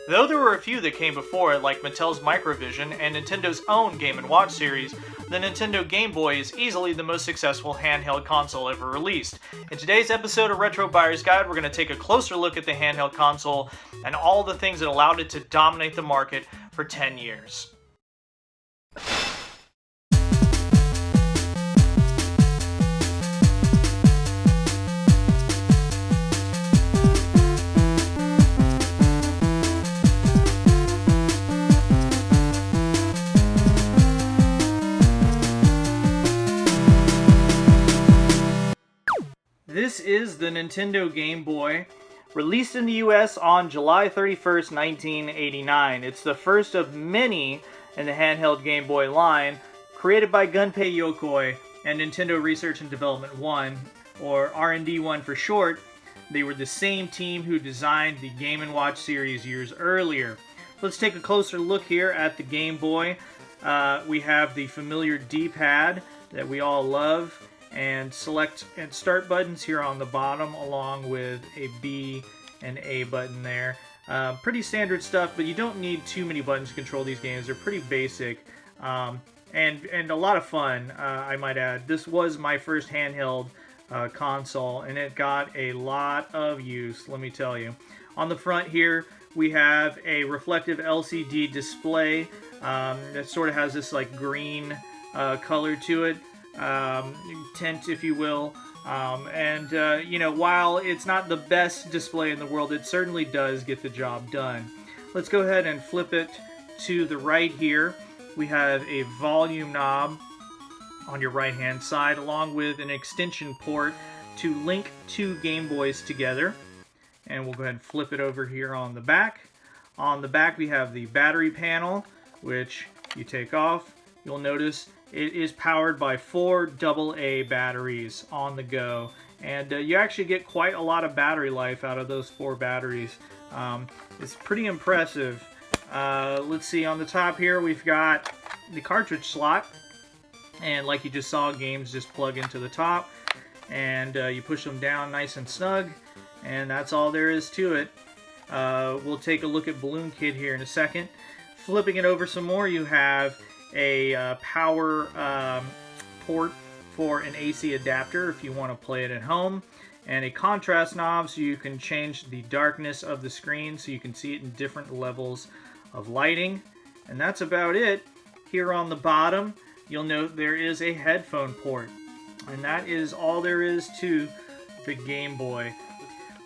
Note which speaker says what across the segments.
Speaker 1: Though there were a few that came before it, like Mattel's Microvision and Nintendo's own Game & Watch series, the Nintendo Game Boy is easily the most successful handheld console ever released. In today's episode of Retro Buyer's Guide, we're going to take a closer look at the handheld console and all the things that allowed it to dominate the market for 10 years. This is the Nintendo Game Boy, released in the US on July 31st, 1989. It's the first of many in the handheld Game Boy line, created by Gunpei Yokoi and Nintendo Research and Development 1, or R&D 1 for short. They were the same team who designed the Game & Watch series years earlier. Let's take a closer look here at the Game Boy. We have the familiar D-pad that we all love, and select and start buttons here on the bottom, along with a B and A button there. Pretty standard stuff, but you don't need too many buttons to control these games. They're pretty basic, and a lot of fun, I might add. This was my first handheld console, and it got a lot of use, let me tell you. On the front here, we have a reflective LCD display that sort of has this like green color to it. Tint, if you will, while it's not the best display in the world, it certainly does get the job done. Let's go ahead and flip it to the right here. We have a volume knob on your right hand side, along with an extension port to link two Game Boys together. And we'll go ahead and flip it over here on the back. On the back we have the battery panel, which you take off. You'll notice it is powered by 4 AA batteries on the go, and you actually get quite a lot of battery life out of those 4 batteries. It's pretty impressive. Let's see, on the top here we've got the cartridge slot, and like you just saw, games just plug into the top, and you push them down nice and snug, and that's all there is to it. We'll take a look at Balloon Kid here in a second. Flipping it over some more, you have a power port for an AC adapter if you want to play it at home, and a contrast knob so you can change the darkness of the screen so you can see it in different levels of lighting. And that's about it. Here on the bottom, you'll note there is a headphone port, and that is all there is to the Game Boy.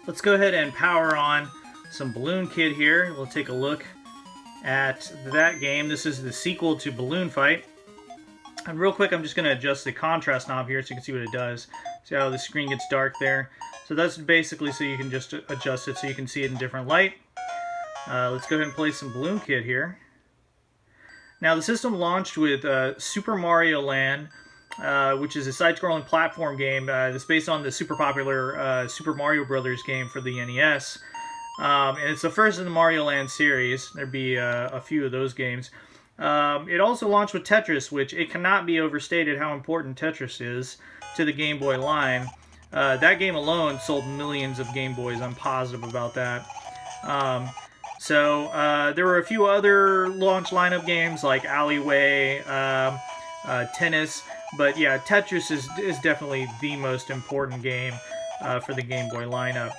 Speaker 1: Let's go ahead and power on some Balloon Kid here. We'll take a look at that game. This is the sequel to Balloon Fight. And real quick, I'm just going to adjust the contrast knob here so you can see what it does. See how the screen gets dark there? So that's basically so you can just adjust it so you can see it in different light. Let's go ahead and play some Balloon Kid here. Now the system launched with Super Mario Land, which is a side-scrolling platform game that's based on the super popular Super Mario Brothers game for the NES. And it's the first in the Mario Land series. There'd be a few of those games. It also launched with Tetris, which it cannot be overstated how important Tetris is to the Game Boy line. That game alone sold millions of Game Boys. I'm positive about that. There were a few other launch lineup games like Alleyway, Tennis, but yeah, Tetris is definitely the most important game for the Game Boy lineup.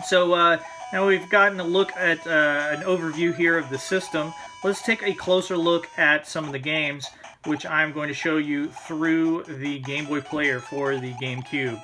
Speaker 1: So now we've gotten a look at an overview here of the system. Let's take a closer look at some of the games, which I'm going to show you through the Game Boy player for the GameCube.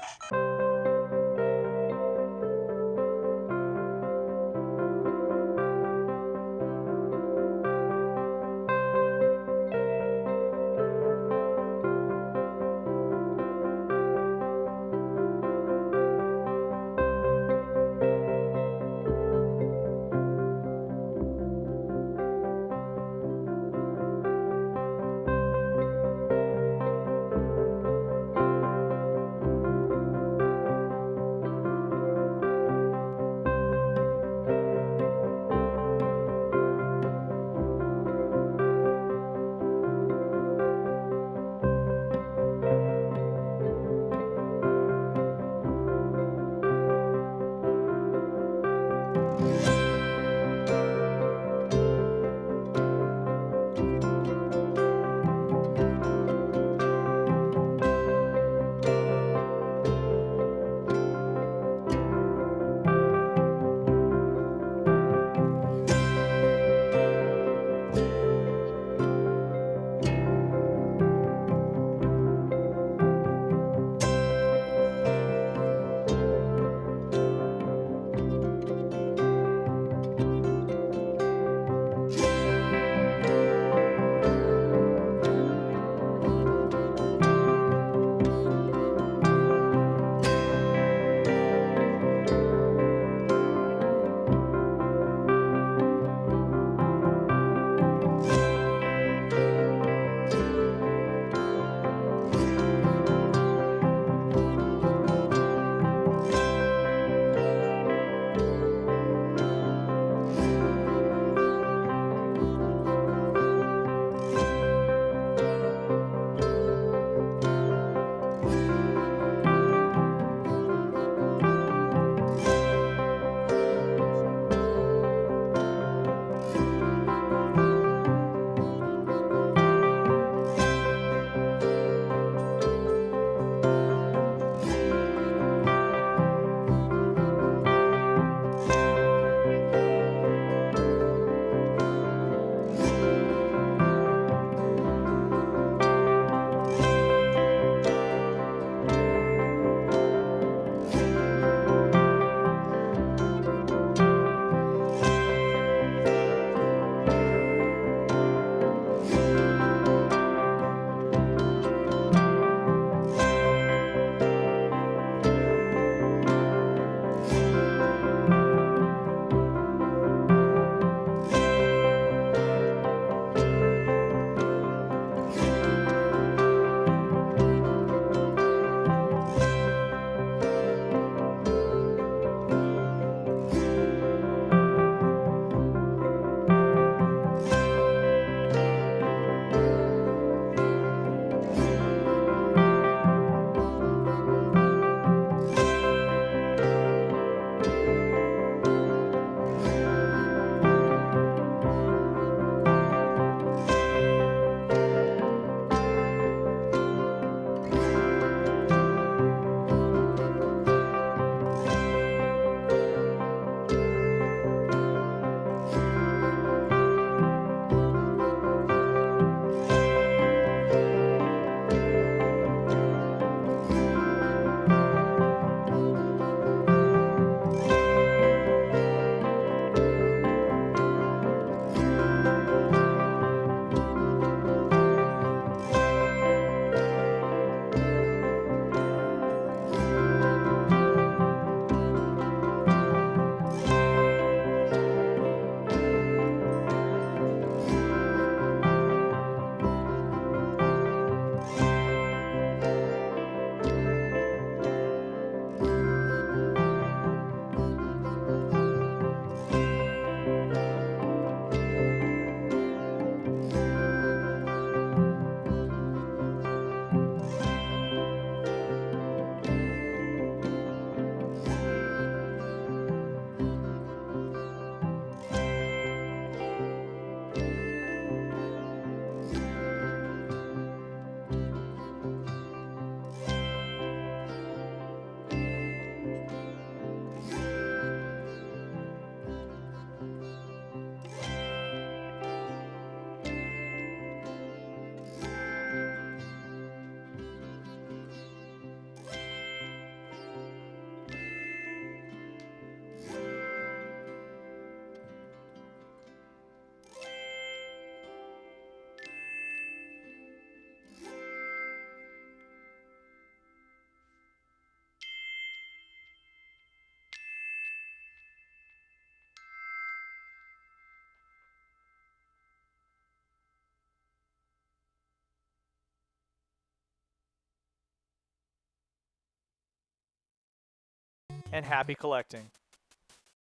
Speaker 1: and happy collecting.